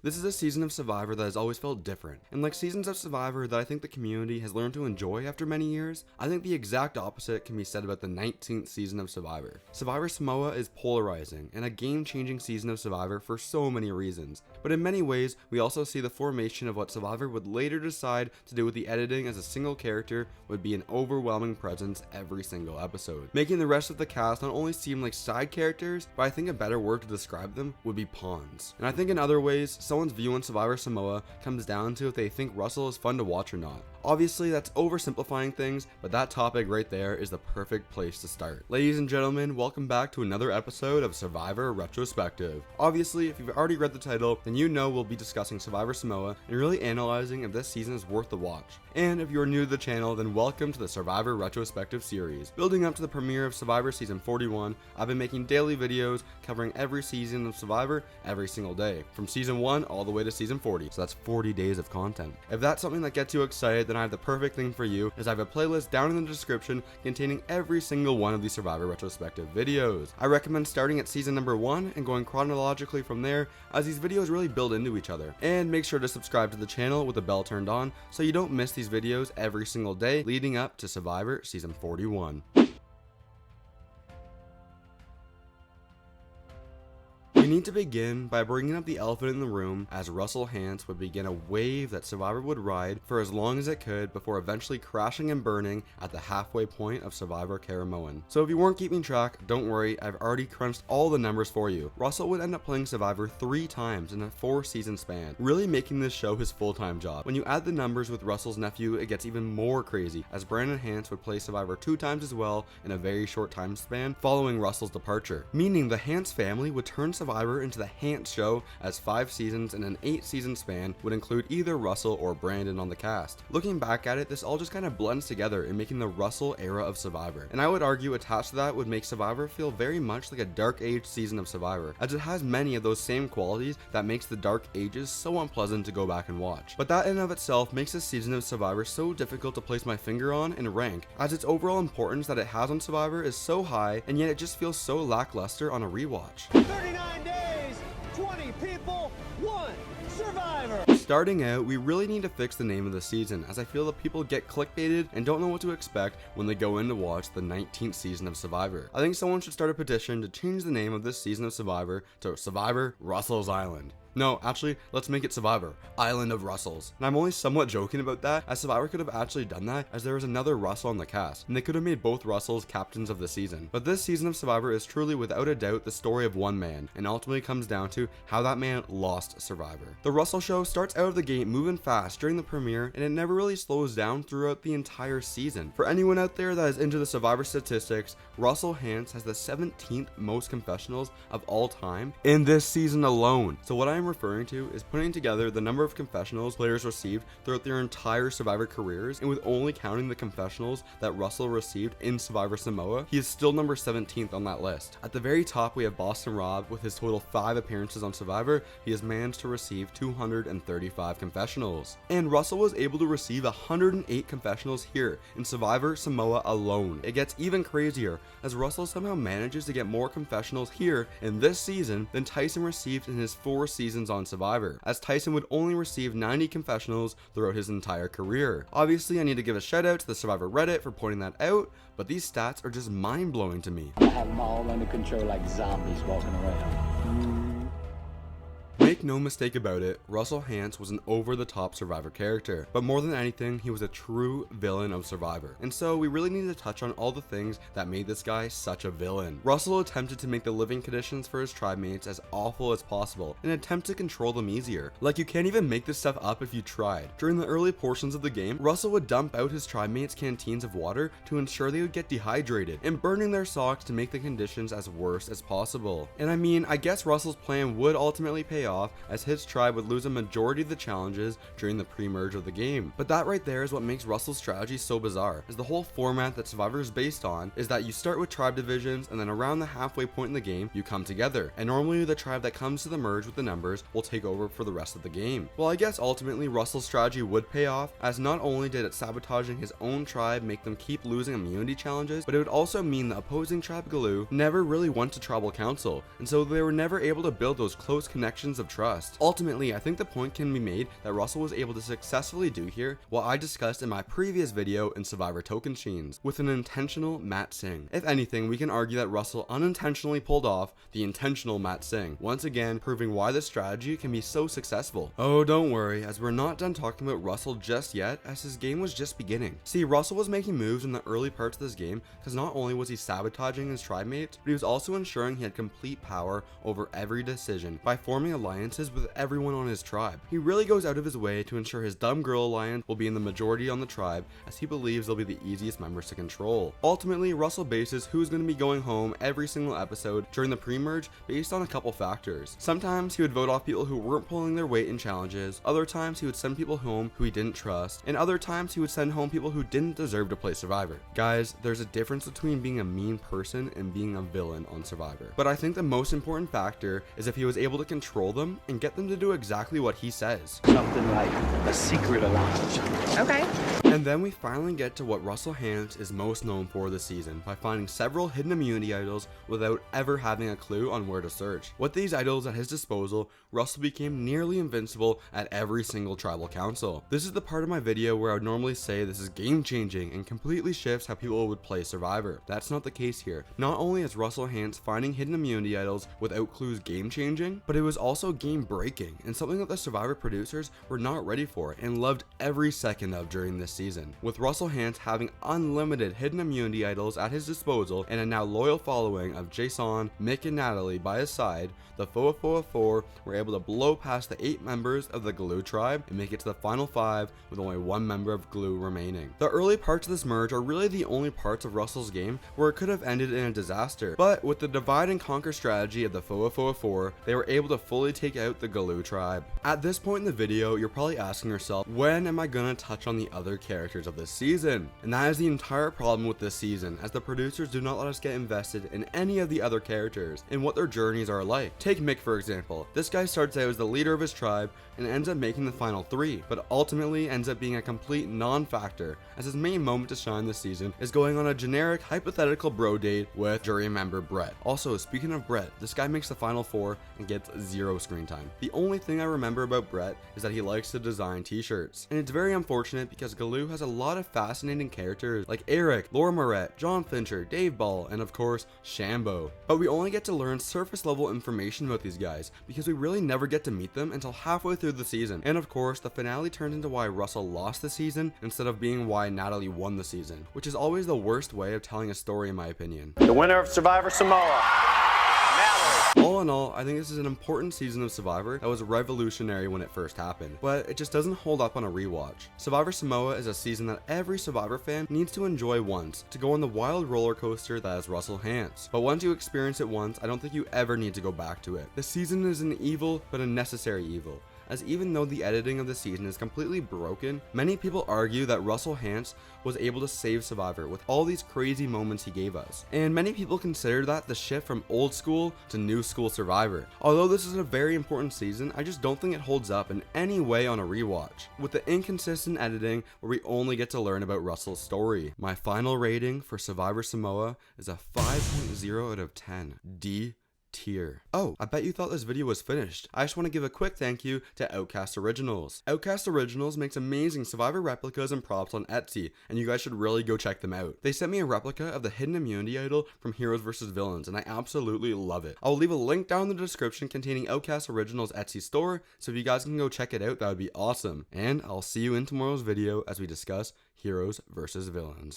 This is a season of Survivor that has always felt different, and like seasons of Survivor that I think the community has learned to enjoy after many years, I think the exact opposite can be said about the 19th season of Survivor. Survivor Samoa is polarizing, and a game-changing season of Survivor for so many reasons, but in many ways, we also see the formation of what Survivor would later decide to do with the editing, as a single character would be an overwhelming presence every single episode, making the rest of the cast not only seem like side characters, but I think a better word to describe them would be pawns. And I think in other ways, someone's view on Survivor Samoa comes down to if they think Russell is fun to watch or not. Obviously, that's oversimplifying things, but that topic right there is the perfect place to start. Ladies and gentlemen, welcome back to another episode of Survivor Retrospective. Obviously, if you've already read the title, then you know we'll be discussing Survivor Samoa and really analyzing if this season is worth the watch. And if you're new to the channel, then welcome to the Survivor Retrospective series. Building up to the premiere of Survivor Season 41, I've been making daily videos covering every season of Survivor every single day, from Season 1 all the way to Season 40, so that's 40 days of content. If that's something that gets you excited, then I have the perfect thing for you, as I have a playlist down in the description containing every single one of these Survivor Retrospective videos. I recommend starting at season number 1 and going chronologically from there, as these videos really build into each other. And make sure to subscribe to the channel with the bell turned on so you don't miss these videos every single day leading up to Survivor Season 41. We need to begin by bringing up the elephant in the room, as Hantz would begin a wave that Survivor would ride for as long as it could before eventually crashing and burning at the halfway point of Survivor Caramoan. So if you weren't keeping track, don't worry, I've already crunched all the numbers for you. Russell would end up playing Survivor 3 times in a 4-season span, really making this show his full-time job. When you add the numbers with Russell's nephew, it gets even more crazy, as Brandon Hantz would play Survivor 2 times as well in a very short time span following Russell's departure, meaning the Hantz family would turn Survivor into the Hantz show, as 5 seasons in an 8-season span would include either Russell or Brandon on the cast. Looking back at it, this all just kind of blends together in making the Russell era of Survivor, and I would argue attached to that would make Survivor feel very much like a Dark Age season of Survivor, as it has many of those same qualities that makes the Dark Ages so unpleasant to go back and watch. But that in and of itself makes this season of Survivor so difficult to place my finger on and rank, as its overall importance that it has on Survivor is so high, and yet it just feels so lackluster on a rewatch. 39 days, 20 people, 1 survivor. Starting out, we really need to fix the name of the season, as I feel that people get clickbaited and don't know what to expect when they go in to watch the 19th season of Survivor. I think someone should start a petition to change the name of this season of Survivor to Survivor Russell's Island. No, actually, let's make it Survivor Island of Russells. And I'm only somewhat joking about that, as Survivor could have actually done that, as there was another Russell on the cast, and they could have made both Russells captains of the season. But this season of Survivor is truly without a doubt the story of one man, and ultimately comes down to how that man lost Survivor. The Russell show starts out of the gate moving fast during the premiere, and it never really slows down throughout the entire season. For anyone out there that is into the Survivor statistics, Hantz has the 17th most confessionals of all time in this season alone. So what I'm referring to is putting together the number of confessionals players received throughout their entire Survivor careers, and with only counting the confessionals that Russell received in Survivor Samoa, he is still number 17th on that list. At the very top, we have Boston Rob. With his total 5 appearances on Survivor, he has managed to receive 235 confessionals. And Russell was able to receive 108 confessionals here in Survivor Samoa alone. It gets even crazier, as Russell somehow manages to get more confessionals here in this season than Tyson received in his 4 seasons on Survivor, as Tyson would only receive 90 confessionals throughout his entire career. Obviously, I need to give a shout out to the Survivor Reddit for pointing that out, but these stats are just mind-blowing to me. I have them all under control like zombies walking around. Make no mistake about it, Hantz was an over-the-top Survivor character, but more than anything, he was a true villain of Survivor, and so we really need to touch on all the things that made this guy such a villain. Russell attempted to make the living conditions for his tribe mates as awful as possible, in an attempt to control them easier. Like, you can't even make this stuff up if you tried. During the early portions of the game, Russell would dump out his tribe mates canteens of water to ensure they would get dehydrated, and burning their socks to make the conditions as worse as possible. And I mean, I guess Russell's plan would ultimately pay off, as his tribe would lose a majority of the challenges during the pre-merge of the game. But that right there is what makes Russell's strategy so bizarre, as the whole format that Survivor is based on is that you start with tribe divisions, and then around the halfway point in the game, you come together, and normally the tribe that comes to the merge with the numbers will take over for the rest of the game. Well, I guess ultimately Russell's strategy would pay off, as not only did it sabotaging his own tribe make them keep losing immunity challenges, but it would also mean the opposing tribe Galoo never really went to tribal council, and so they were never able to build those close connections of trust. Ultimately, I think the point can be made that Russell was able to successfully do here what I discussed in my previous video in Survivor Token Chains, with an intentional Matt Sing. If anything, we can argue that Russell unintentionally pulled off the intentional Matt Sing, once again proving why this strategy can be so successful. Oh, don't worry, as we're not done talking about Russell just yet, as his game was just beginning. See, Russell was making moves in the early parts of this game because not only was he sabotaging his tribe mates, but he was also ensuring he had complete power over every decision by forming alliances with everyone on his tribe. He really goes out of his way to ensure his dumb girl alliance will be in the majority on the tribe, as he believes they'll be the easiest members to control. Ultimately, Russell bases who's going to be going home every single episode during the pre-merge based on a couple factors. Sometimes he would vote off people who weren't pulling their weight in challenges, other times he would send people home who he didn't trust, and other times he would send home people who didn't deserve to play Survivor. Guys, there's a difference between being a mean person and being a villain on Survivor. But I think the most important factor is if he was able to control them and get them to do exactly what he says. Something like a secret alliance. Okay. And then we finally get to what Russell Hantz is most known for this season, by finding several hidden immunity idols without ever having a clue on where to search. With these idols at his disposal, Russell became nearly invincible at every single tribal council. This is the part of my video where I would normally say this is game changing and completely shifts how people would play Survivor. That's not the case here. Not only is Russell Hantz finding hidden immunity idols without clues game changing, but it was also game breaking and something that the Survivor producers were not ready for and loved every second of during this season. With Russell Hantz having unlimited hidden immunity idols at his disposal and a now loyal following of Jason, Mick, and Natalie by his side, the Four were able to blow past the 8 members of the Glue tribe and make it to the final 5 with only 1 member of Glue remaining. The early parts of this merge are really the only parts of Russell's game where it could have ended in a disaster, but with the divide and conquer strategy of the Four, they were able to fully take out the Glue tribe. At this point in the video, you're probably asking yourself, when am I gonna touch on the other characters of this season? And that is the entire problem with this season, as the producers do not let us get invested in any of the other characters and what their journeys are like. Take Mick for example. This guy starts out as the leader of his tribe and ends up making the final 3, but ultimately ends up being a complete non-factor, as his main moment to shine this season is going on a generic hypothetical bro date with jury member Brett. Also, speaking of Brett, this guy makes the final 4 and gets 0 screen time. The only thing I remember about Brett is that he likes to design t-shirts, and it's very unfortunate because Galoo has a lot of fascinating characters like Eric, Laura Morett, John Fincher, Dave Ball, and of course Shambo. But we only get to learn surface level information about these guys because we really never get to meet them until halfway through the season. And of course, the finale turns into why Russell lost the season instead of being why Natalie won the season, which is always the worst way of telling a story in my opinion. The winner of Survivor Samoa. All in all, I think this is an important season of Survivor that was revolutionary when it first happened, but it just doesn't hold up on a rewatch. Survivor Samoa is a season that every Survivor fan needs to enjoy once, to go on the wild roller coaster that is Russell Hantz. But once you experience it once, I don't think you ever need to go back to it. The season is an evil, but a necessary evil, as even though the editing of the season is completely broken, many people argue that Russell Hantz was able to save Survivor with all these crazy moments he gave us. And many people consider that the shift from old school to new school Survivor. Although this is a very important season, I just don't think it holds up in any way on a rewatch, with the inconsistent editing where we only get to learn about Russell's story. My final rating for Survivor Samoa is a 5.0 out of 10. D tier. Oh, I bet you thought this video was finished. I just want to give a quick thank you to Outcast Originals. Outcast Originals makes amazing Survivor replicas and props on Etsy, and you guys should really go check them out. They sent me a replica of the hidden immunity idol from Heroes vs Villains, and I absolutely love it. I'll leave a link down in the description containing Outcast Originals Etsy store, so if you guys can go check it out, that would be awesome. And I'll see you in tomorrow's video as we discuss Heroes vs Villains.